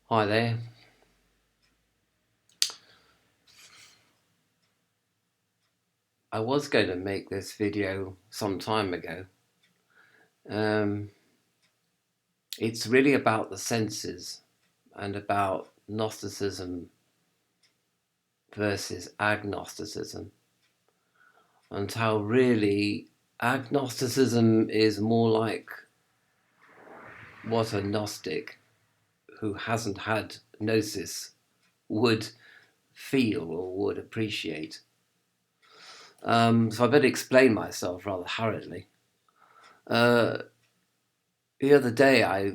Hi there. I was going to make this video some time ago. Um, it's really about the senses and about Gnosticism versus agnosticism, and how really agnosticism is more like what a Gnostic who hasn't had Gnosis would feel or would appreciate. So I better explain myself rather hurriedly. Uh, the other day I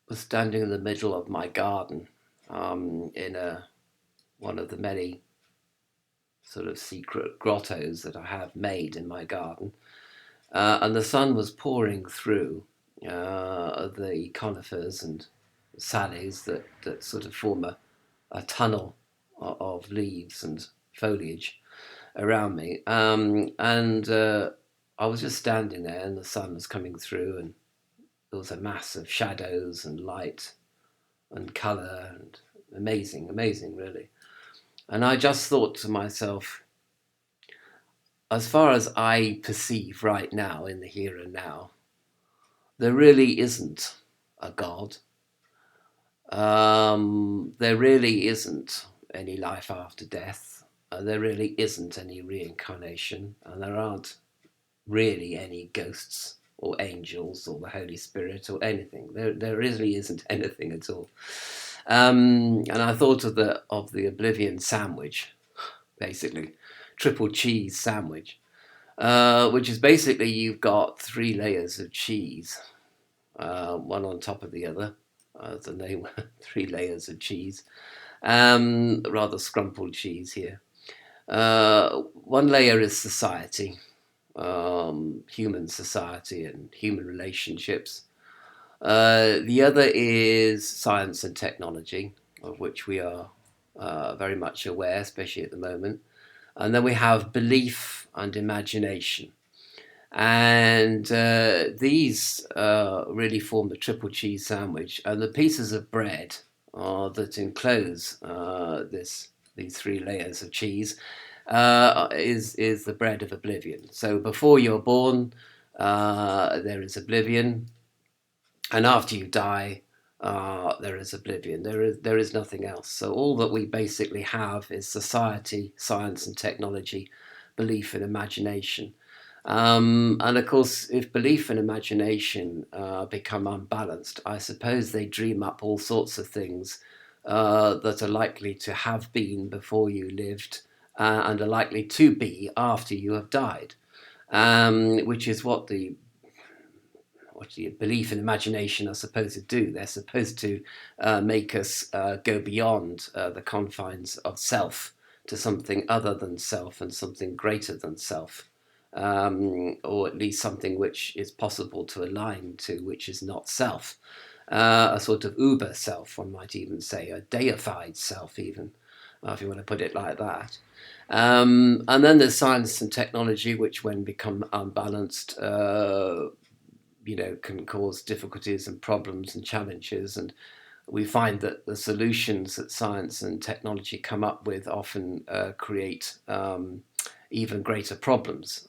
was standing in the middle of my garden in one of the many sort of secret grottos that I have made in my garden. And the sun was pouring through the conifers and sallies that sort of form a tunnel of leaves and foliage around me. And I was just standing there, and the sun was coming through, and there was a mass of shadows and light and colour, and amazing, amazing, really. And I just thought to myself, as far as I perceive right now in the here and now, there really isn't a God. There really isn't any life after death. There really isn't any reincarnation, and there aren't really any ghosts or angels or the Holy Spirit or anything. There really isn't anything at all. And I thought of the Oblivion sandwich, basically, triple cheese sandwich, which is basically you've got three layers of cheese, one on top of the other. The name, three layers of cheese, rather scrumpled cheese here. One layer is society, human society and human relationships. The other is science and technology, of which we are very much aware, especially at the moment. And then we have belief and imagination. And these really form the triple cheese sandwich. And the pieces of bread that enclose these three layers of cheese is the bread of oblivion. So before you're born, there is oblivion, and after you die, there is oblivion. There is nothing else. So all that we basically have is society, science, and technology, belief and imagination. And of course, if belief and imagination become unbalanced, I suppose they dream up all sorts of things that are likely to have been before you lived and are likely to be after you have died, which is what the belief and imagination are supposed to do. They're supposed to make us go beyond the confines of self to something other than self and something greater than self, or at least something which is possible to align to, which is not self. A sort of uber self, one might even say, a deified self, even, if you want to put it like that. And then there's science and technology, which, when become unbalanced, can cause difficulties and problems and challenges. And we find that the solutions that science and technology come up with often create even greater problems.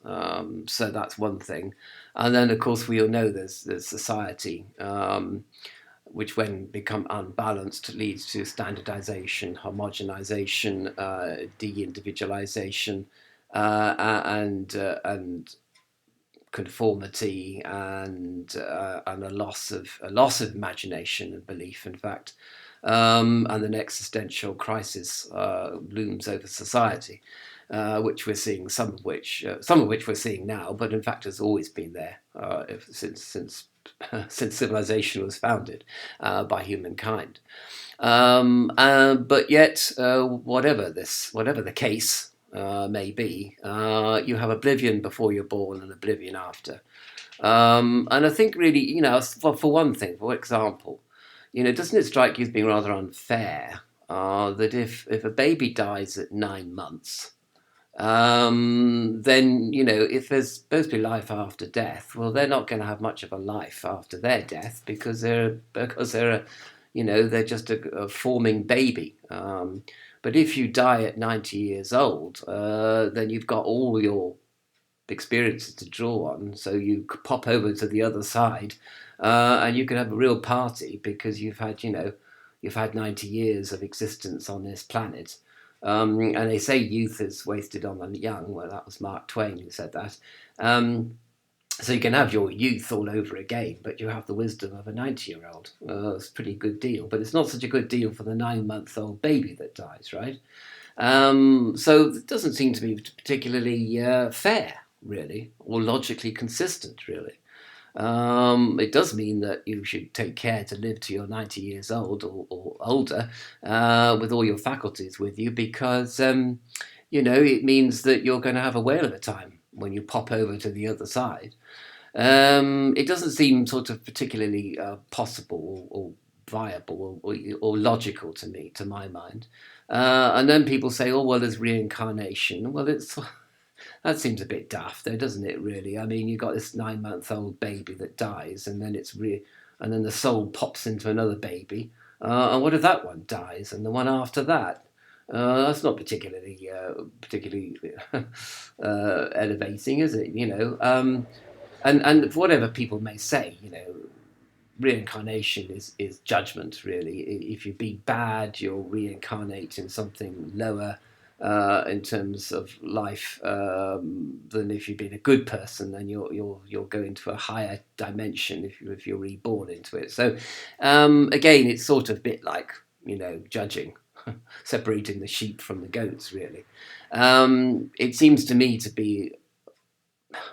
So that's one thing. And then, of course, we all know there's society, which, when become unbalanced, leads to standardization, homogenization, de-individualization, and conformity, and a loss of imagination and belief, in fact, and an existential crisis looms over society, which we're seeing, some of which we're seeing now, but in fact has always been there since civilization was founded by humankind. But yet, whatever the case may be, you have oblivion before you're born and oblivion after. And I think, really, for one thing, for example, doesn't it strike you as being rather unfair that if a baby dies at 9 months, then, if there's supposed to be life after death, well, they're not going to have much of a life after their death, because they're they're just a forming baby. But if you die at 90 years old, then you've got all your experiences to draw on. So you could pop over to the other side, and you can have a real party because you've had 90 years of existence on this planet. And they say youth is wasted on the young. Well, that was Mark Twain who said that. So you can have your youth all over again, but you have the wisdom of a 90-year-old. It's a pretty good deal, but it's not such a good deal for the 9-month-old baby that dies, right? So it doesn't seem to be particularly fair, really, or logically consistent, really. It does mean that you should take care to live to your 90 years old or older with all your faculties with you, because, it means that you're going to have a whale of a time when you pop over to the other side. It doesn't seem sort of particularly possible or viable or logical to me, to my mind. And then people say, oh, well, there's reincarnation. Well, that seems a bit daft, though, doesn't it, really? I mean, you've got this 9-month-old baby that dies, and then and then the soul pops into another baby. And what if that one dies, and the one after that? That's not particularly elevating, is it? And whatever people may say, reincarnation is judgment, really. If you've been bad, you'll reincarnate in something lower in terms of life than if you've been a good person. Then you'll go into a higher dimension if you're reborn into it. So again, it's sort of a bit like judging, separating the sheep from the goats, really. It seems to me to be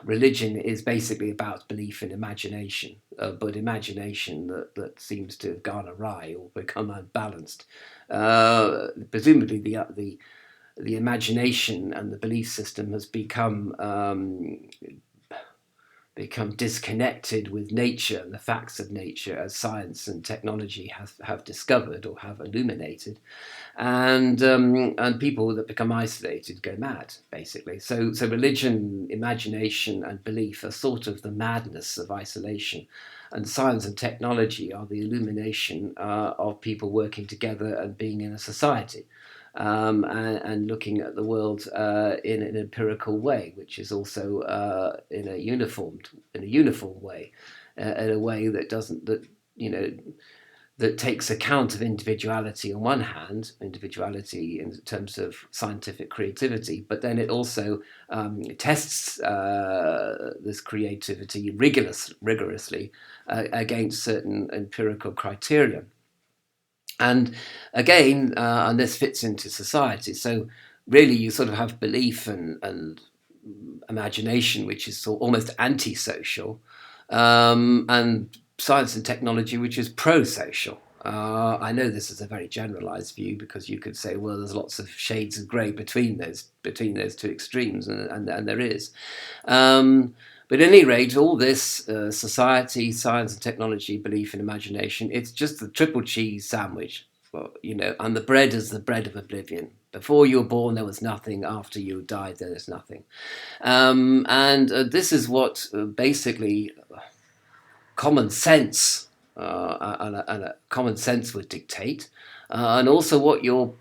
religion is basically about belief in imagination, but imagination that seems to have gone awry or become unbalanced. Presumably, the imagination and the belief system has become disconnected with nature and the facts of nature, as science and technology have discovered or have illuminated, and people that become isolated go mad, basically. So religion, imagination, and belief are sort of the madness of isolation, and science and technology are the illumination of people working together and being in a society. And looking at the world in an empirical way, which is also in a uniform way, in a way that takes account of individuality on one hand, individuality in terms of scientific creativity, but then it also tests this creativity rigorously against certain empirical criteria. And again, and this fits into society. So really, you sort of have belief and imagination, which is almost antisocial, and science and technology, which is pro-social. I know this is a very generalized view, because you could say, well, there's lots of shades of grey between those two extremes, and there is. But at any rate, all this society, science and technology, belief and imagination, it's just the triple cheese sandwich. Well, and the bread is the bread of oblivion. Before you were born, there was nothing. After you died, there is nothing. And this is what basically common sense and common sense would dictate, and also what your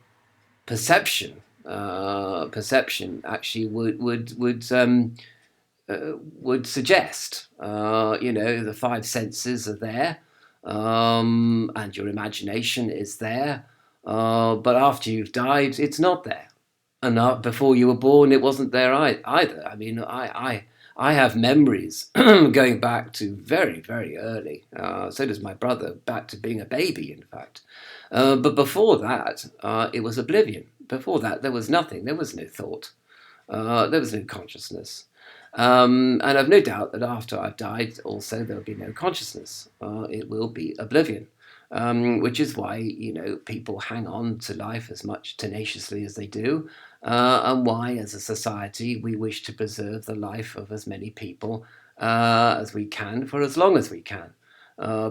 perception actually would suggest. The five senses are there, and your imagination is there, but after you've died, it's not there. And before you were born, it wasn't there either. I mean, I have memories going back to very, very early. So does my brother, back to being a baby, in fact. But before that, it was oblivion. Before that, there was nothing. There was no thought. There was no consciousness. And I've no doubt that after I've died, also there'll be no consciousness. It will be oblivion, which is why people hang on to life as much tenaciously as they do, and why, as a society, we wish to preserve the life of as many people as we can for as long as we can,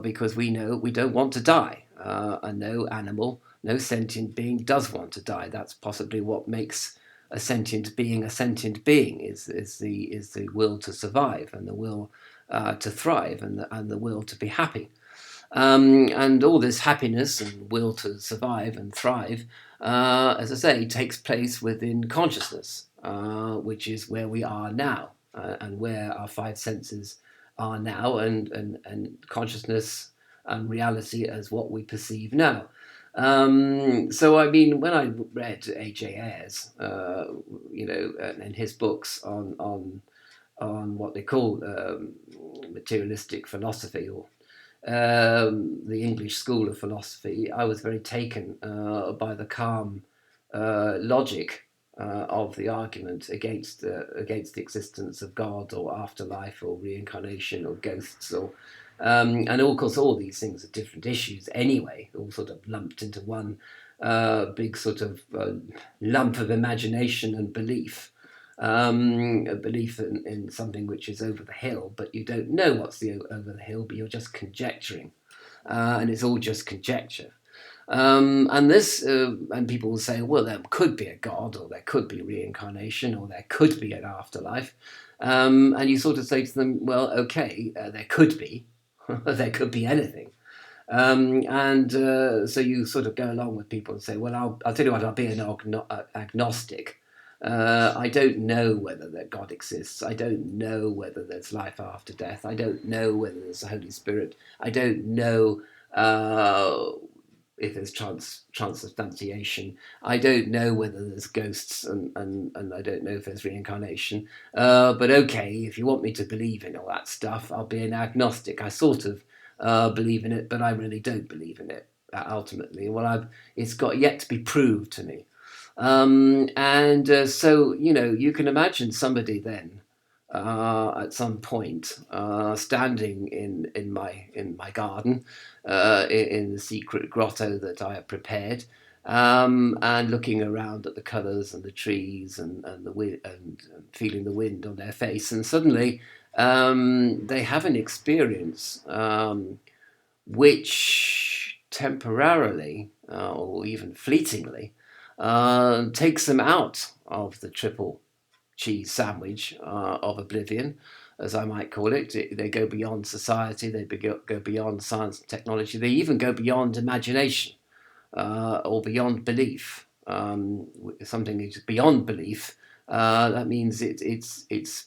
because we know we don't want to die, and no animal, no sentient being does want to die. That's possibly what makes a sentient being is the will to survive, and the will to thrive, and the will to be happy. And all this happiness and will to survive and thrive, as I say, takes place within consciousness, which is where we are now, and where our five senses are now, and consciousness and reality as what we perceive now. So I mean, when I read A.J. Ayres, and his books on what they call materialistic philosophy, or the English school of philosophy, I was very taken by the calm logic of the argument against the existence of God or afterlife or reincarnation or ghosts, or and of course all these things are different issues anyway, all sort of lumped into one big sort of lump of imagination and belief. A belief in something which is over the hill, but you don't know what's over the hill, but you're just conjecturing, and it's all just conjecture. And people will say, well, there could be a God, or there could be reincarnation, or there could be an afterlife. And you sort of say to them, well, okay, there could be, there could be anything. So you sort of go along with people and say, well, I'll tell you what, I'll be an agnostic. I don't know whether that God exists. I don't know whether there's life after death. I don't know whether there's a Holy Spirit. I don't know if there's transubstantiation. I don't know whether there's ghosts, and I don't know if there's reincarnation. But okay, if you want me to believe in all that stuff, I'll be an agnostic. I sort of believe in it, but I really don't believe in it ultimately. Well, it's got yet to be proved to me. So, you can imagine somebody then at some point standing in my garden in the secret grotto that I have prepared, and looking around at the colours and the trees and the wind, and feeling the wind on their face, and suddenly they have an experience which temporarily or even fleetingly takes them out of the triple cheese sandwich of oblivion, as I might call it. They go beyond society, they go beyond science and technology, they even go beyond imagination or beyond belief. Something is beyond belief. That means it's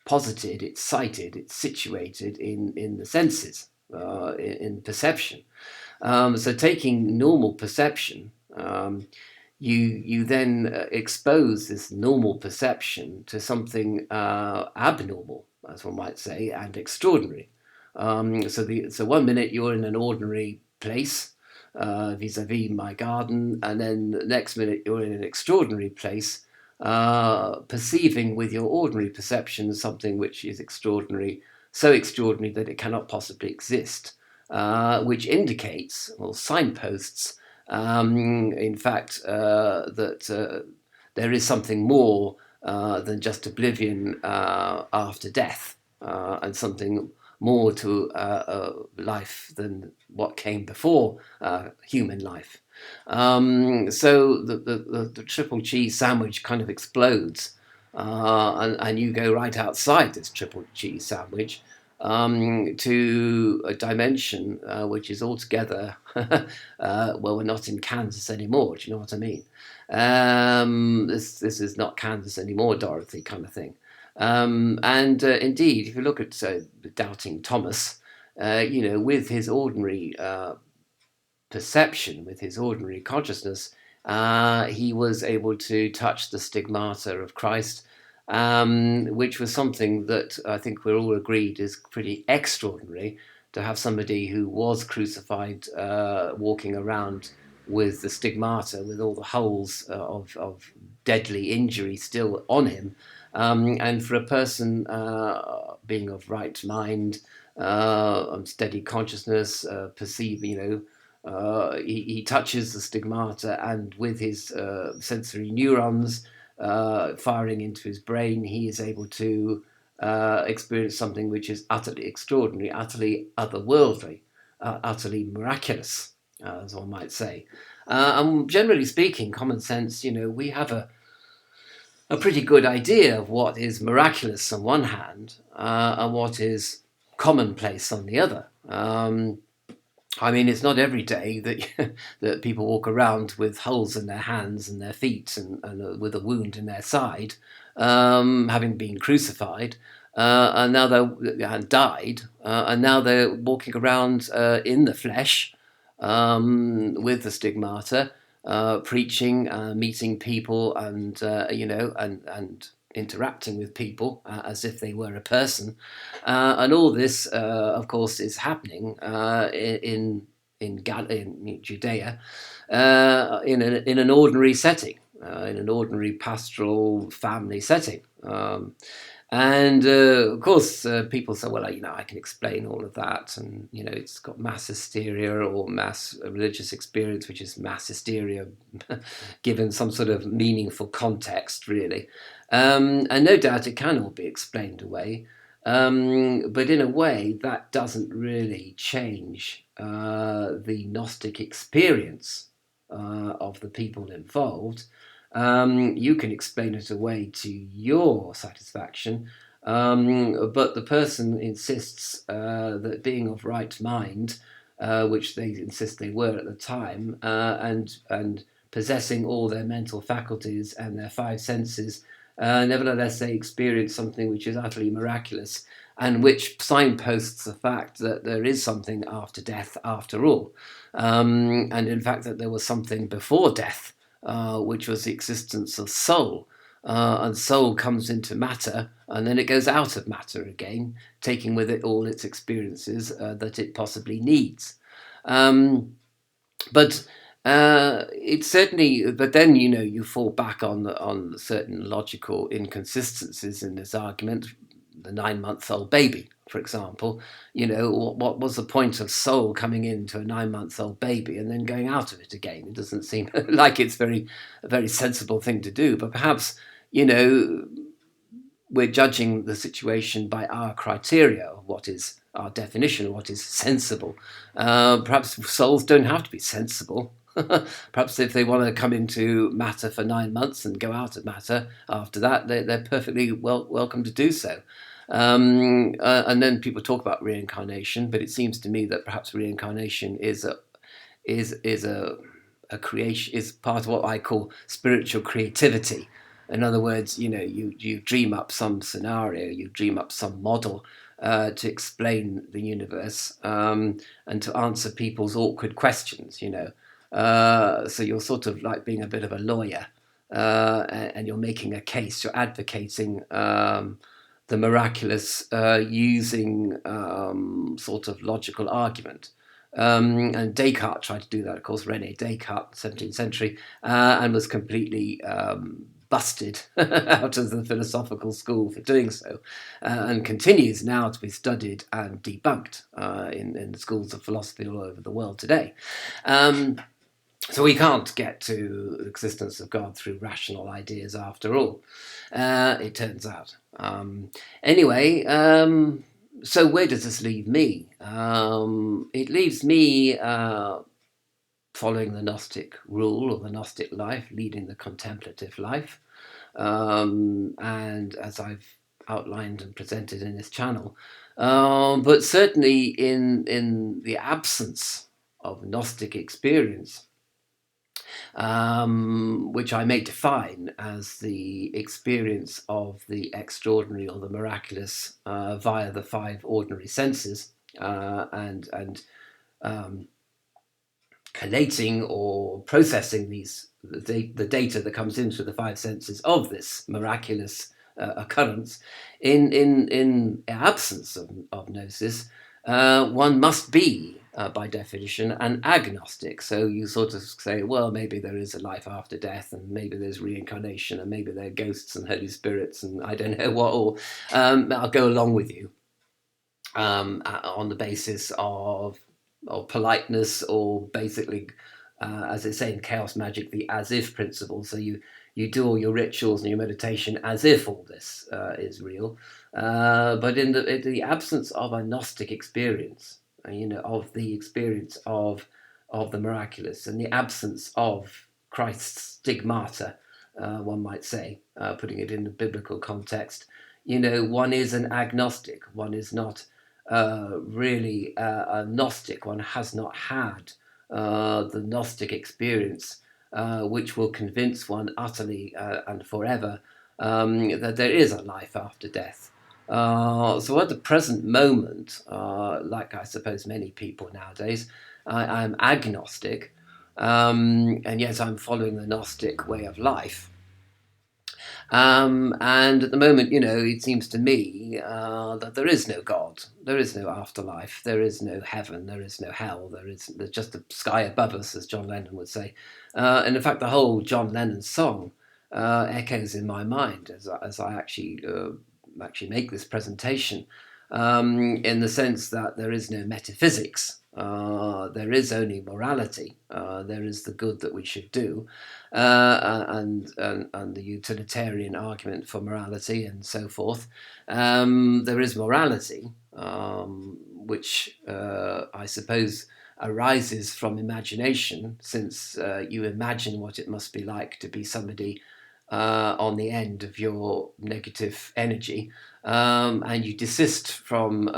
posited, it's sighted, it's situated in the senses, in perception. So taking normal perception, you then expose this normal perception to something abnormal, as one might say, and extraordinary. So 1 minute you're in an ordinary place, vis-a-vis my garden, and then the next minute you're in an extraordinary place, perceiving with your ordinary perception something which is extraordinary, so extraordinary that it cannot possibly exist, which indicates, or signposts, in fact, that there is something more than just oblivion after death, and something more to life than what came before human life. So the triple cheese sandwich kind of explodes, and you go right outside this triple cheese sandwich to a dimension which is altogether, well, we're not in Kansas anymore, do you know what I mean? This is not Kansas anymore, Dorothy, kind of thing. Indeed, if you look at Doubting Thomas, with his ordinary perception, with his ordinary consciousness, he was able to touch the stigmata of Christ, which was something that I think we're all agreed is pretty extraordinary, to have somebody who was crucified walking around with the stigmata, with all the holes of deadly injury still on him. And for a person being of right mind, steady consciousness, he touches the stigmata, and with his sensory neurons firing into his brain, he is able to experience something which is utterly extraordinary, utterly otherworldly, utterly miraculous, as one might say. And generally speaking, common sense, we have a pretty good idea of what is miraculous on one hand and what is commonplace on the other. I mean, it's not every day that that people walk around with holes in their hands and their feet and with a wound in their side, having been crucified, and now they're and died, and now they're walking around in the flesh with the stigmata, preaching, meeting people, and and interacting with people as if they were a person, and all this, of course, is happening in Judea, in an ordinary setting, in an ordinary pastoral family setting. And of course, people say, well, I can explain all of that. And, it's got mass hysteria or mass religious experience, which is mass hysteria, given some sort of meaningful context, really. And no doubt it can all be explained away. But in a way, that doesn't really change the Gnostic experience of the people involved. You can explain it away to your satisfaction, but the person insists that being of right mind, which they insist they were at the time, and possessing all their mental faculties and their five senses, nevertheless they experience something which is utterly miraculous, and which signposts the fact that there is something after death after all, and in fact that there was something before death, which was the existence of soul. And soul comes into matter, and then it goes out of matter again, taking with it all its experiences that it possibly needs. But it's certainly, but then you fall back on certain logical inconsistencies in this argument. The 9-month-old baby, for example, what was the point of soul coming into a 9-month-old baby and then going out of it again? It doesn't seem like it's a very sensible thing to do. But perhaps we're judging the situation by our criteria, what is our definition of what is sensible. Perhaps souls don't have to be sensible. Perhaps if they want to come into matter for 9 months and go out of matter after that, they're perfectly welcome to do so. And then people talk about reincarnation, but it seems to me that perhaps reincarnation is a creation, is part of what I call spiritual creativity. In other words, you dream up some scenario, you dream up some model to explain the universe, and to answer people's awkward questions. So you're sort of like being a bit of a lawyer, and you're making a case, you're advocating the miraculous using sort of logical argument. And Descartes tried to do that, of course, René Descartes, 17th century, and was completely busted out of the philosophical school for doing so, and continues now to be studied and debunked in the schools of philosophy all over the world today. So we can't get to the existence of God through rational ideas after all, it turns out. Anyway, so where does this leave me? It leaves me following the Gnostic rule or the Gnostic life, leading the contemplative life. And as I've outlined and presented in this channel, but certainly in the absence of Gnostic experience, which I may define as the experience of the extraordinary or the miraculous via the 5 ordinary senses, and collating or processing the data that comes in through the 5 senses of this miraculous occurrence. In absence of Gnosis, one must be, by definition, an agnostic. So you sort of say, well, maybe there is a life after death, and maybe there's reincarnation, and maybe there are ghosts and holy spirits, and I don't know what all. I'll go along with you on the basis of politeness, or basically, as they say in chaos magic, the as-if principle. So you do all your rituals and your meditation as if all this is real. But in the absence of a Gnostic experience, of the experience of the miraculous, and the absence of Christ's stigmata, one might say, putting it in the biblical context, one is an agnostic. One is not really a Gnostic. One has not had the Gnostic experience, which will convince one utterly and forever that there is a life after death. So at the present moment, like I suppose many people nowadays, I'm agnostic, and yes, I'm following the Gnostic way of life. And at the moment, it seems to me that there is no God, there is no afterlife, there is no heaven, there is no hell, there's just the sky above us, as John Lennon would say. And in fact, the whole John Lennon song echoes in my mind as I actually make this presentation, in the sense that there is no metaphysics. There is only morality. There is the good that we should do, and the utilitarian argument for morality and so forth. There is morality, which I suppose arises from imagination, since you imagine what it must be like to be somebody on the end of your negative energy, and you desist from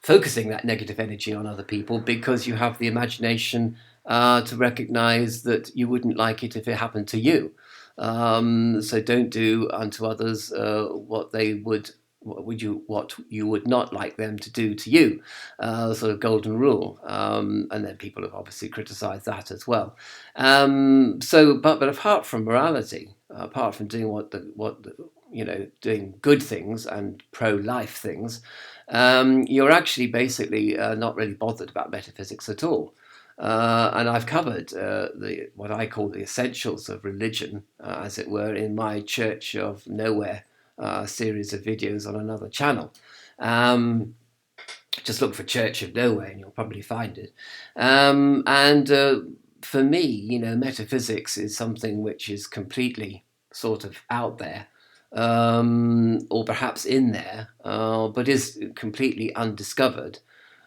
focusing that negative energy on other people because you have the imagination to recognize that you wouldn't like it if it happened to you. So don't do unto others what you would not like them to do to you, sort of golden rule. And then people have obviously criticised that as well. But apart from morality, apart from doing doing good things and pro-life things, you're actually basically not really bothered about metaphysics at all. And I've covered what I call the essentials of religion, as it were, in my Church of Nowhere series of videos on another channel. Just look for Church of Nowhere and you'll probably find it. And for me, metaphysics is something which is completely sort of out there, or perhaps in there, but is completely undiscovered.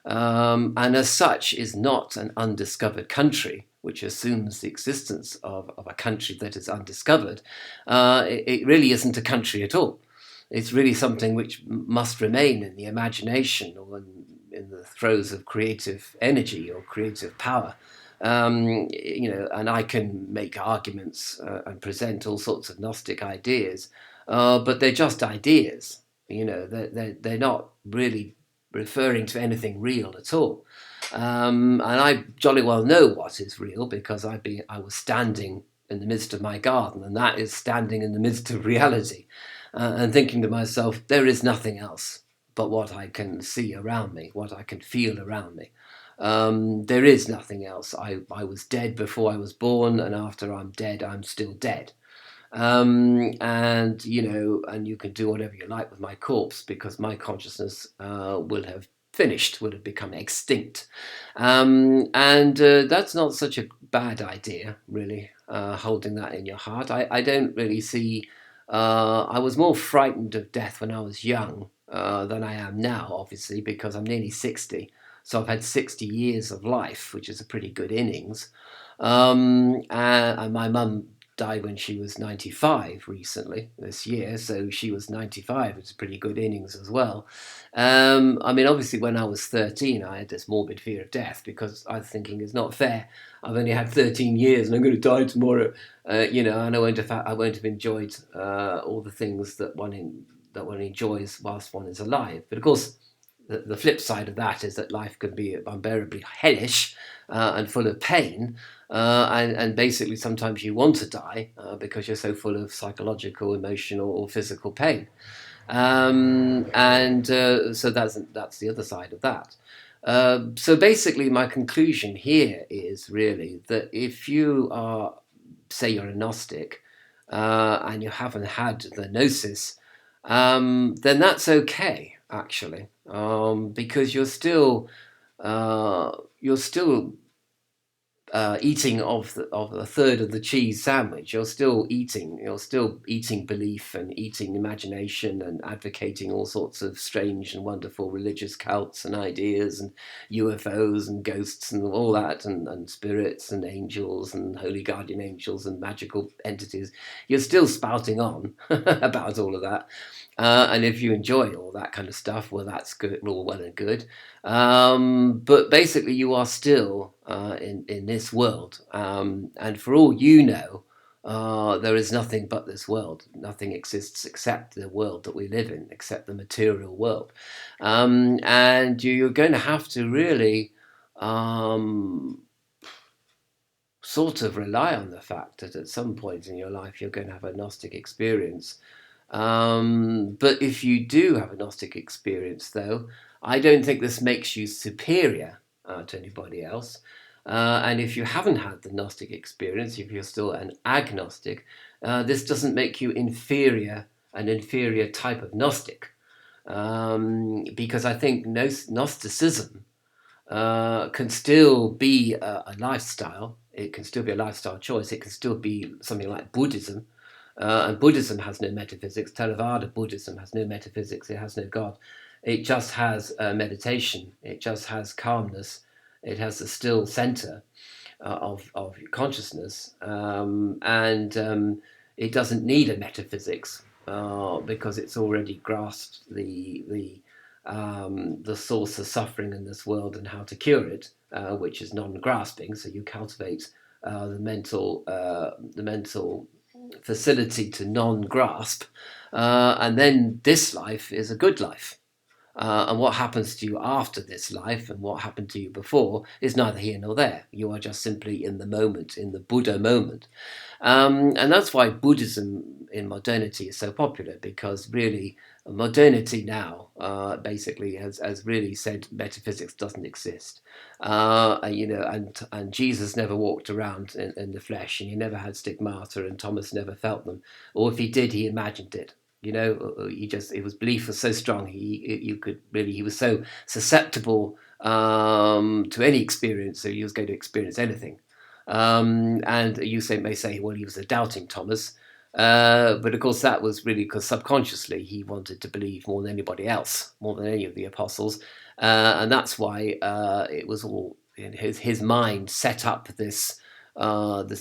And as such is not an undiscovered country, which assumes the existence of a country that is undiscovered. It really isn't a country at all. It's really something which must remain in the imagination or in the throes of creative energy or creative power. And I can make arguments and present all sorts of Gnostic ideas, but they're just ideas. They're not really referring to anything real at all. And I jolly well know what is real because I was standing in the midst of my garden, and that is standing in the midst of reality, and thinking to myself, there is nothing else but what I can see around me, what I can feel around me. There is nothing else. I was dead before I was born, and after I'm dead, I'm still dead. And you can do whatever you like with my corpse because my consciousness will have finished, will have become extinct. And that's not such a bad idea, really, holding that in your heart. I don't really see. I was more frightened of death when I was young than I am now, obviously, because I'm nearly 60. So I've had 60 years of life, which is a pretty good innings. And my mum died when she was 95 recently, this year, so she was 95. It's a pretty good innings as well. Obviously, when I was 13, I had this morbid fear of death because I was thinking it's not fair. I've only had 13 years and I'm going to die tomorrow, and I won't have enjoyed all the things that one enjoys whilst one is alive. But of course, the flip side of that is that life can be unbearably hellish and full of pain, and basically sometimes you want to die because you're so full of psychological, emotional, or physical pain. So that's the other side of that. So basically, my conclusion here is really that if you are, say, you're a Gnostic and you haven't had the Gnosis, then that's okay, actually, because you're still eating of a third of the cheese sandwich. You're still eating. You're still eating belief and eating imagination and advocating all sorts of strange and wonderful religious cults and ideas and UFOs and ghosts and all that and spirits and angels and holy guardian angels and magical entities. You're still spouting on about all of that. And if you enjoy all that kind of stuff, well, that's good, all well and good. But basically, you are still in this world, and for all you know, there is nothing but this world. Nothing exists except the world that we live in, except the material world. And you're going to have to really sort of rely on the fact that at some point in your life you're going to have a Gnostic experience. But if you do have a Gnostic experience, though, I don't think this makes you superior to anybody else. And if you haven't had the Gnostic experience, if you're still an agnostic, this doesn't make you inferior, an inferior type of Gnostic. Because I think Gnosticism can still be a lifestyle. It can still be a lifestyle choice. It can still be something like Buddhism. And Buddhism has no metaphysics. Theravada Buddhism has no metaphysics. It has no God. It just has meditation. It just has calmness. It has the still center of consciousness. And it doesn't need a metaphysics because it's already grasped the source of suffering in this world and how to cure it, which is non-grasping. So you cultivate the mental facility to non-grasp, and then this life is a good life. And what happens to you after this life and what happened to you before is neither here nor there. You are just simply in the moment, in the Buddha moment. And that's why Buddhism in modernity is so popular, because really modernity now basically has really said metaphysics doesn't exist. And Jesus never walked around in the flesh, and he never had stigmata, and Thomas never felt them. Or if he did, he imagined it. It was belief was so strong. He was so susceptible to any experience, so he was going to experience anything. And you may say, well, he was a doubting Thomas, but of course that was really because subconsciously he wanted to believe more than anybody else, more than any of the apostles, and that's why it was all in his mind set up this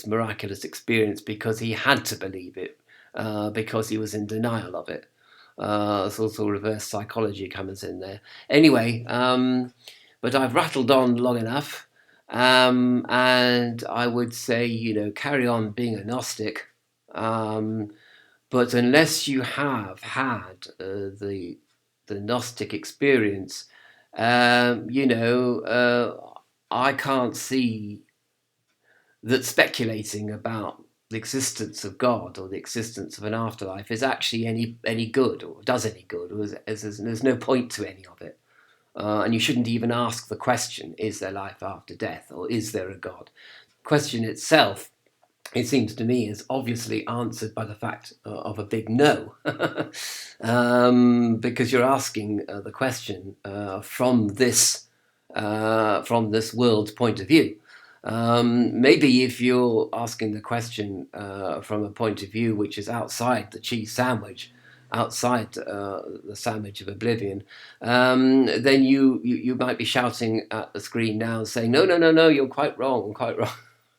miraculous experience because he had to believe it. Because he was in denial of it. Sort of reverse psychology comes in there. Anyway, but I've rattled on long enough, and I would say, carry on being a Gnostic, but unless you have had the Gnostic experience, I can't see that speculating about the existence of God or the existence of an afterlife is actually any good or does any good. Or there's no point to any of it. And you shouldn't even ask the question, is there life after death or is there a God? The question itself, it seems to me, is obviously answered by the fact of a big no. Because you're asking the question from this world's point of view. Maybe if you're asking the question from a point of view which is outside the cheese sandwich, outside the sandwich of Oblivion, then you might be shouting at the screen now saying, no, you're quite wrong.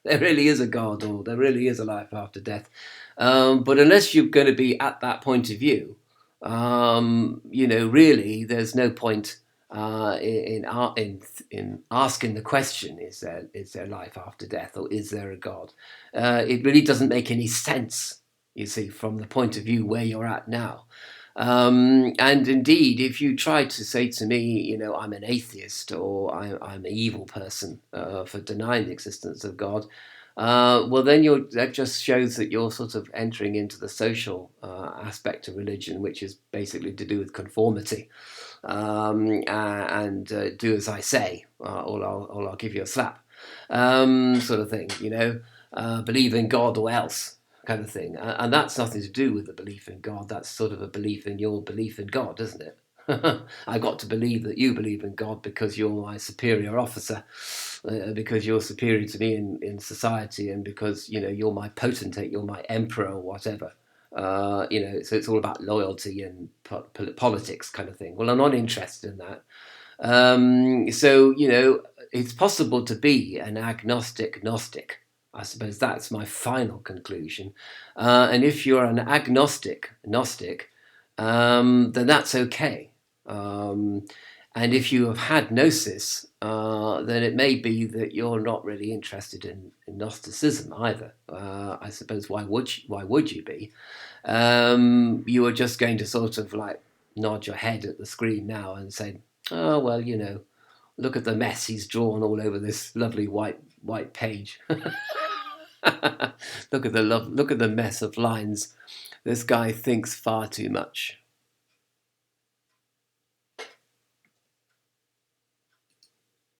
There really is a God, or there really is a life after death. But unless you're going to be at that point of view, really there's no point in asking the question, is there life after death, or is there a God? It really doesn't make any sense, you see, from the point of view where you're at now. And indeed, if you try to say to me, I'm an atheist or I'm an evil person for denying the existence of God, well, then that just shows that you're sort of entering into the social aspect of religion, which is basically to do with conformity. And do as I say, or I'll give you a slap, sort of thing, believe in God or else kind of thing. And that's nothing to do with the belief in God. That's sort of a belief in your belief in God, isn't it? I got to believe that you believe in God because you're my superior officer, because you're superior to me in society, and because you're my potentate, you're my emperor or whatever. So it's all about loyalty and politics kind of thing. Well, I'm not interested in that. It's possible to be an agnostic Gnostic. I suppose that's my final conclusion. And if you're an agnostic Gnostic, then that's okay. And if you have had Gnosis, then it may be that you're not really interested in Gnosticism either. I suppose why would you be? You are just going to sort of like nod your head at the screen now and say, "Oh well, look at the mess he's drawn all over this lovely white page. Look at the mess of lines. This guy thinks far too much."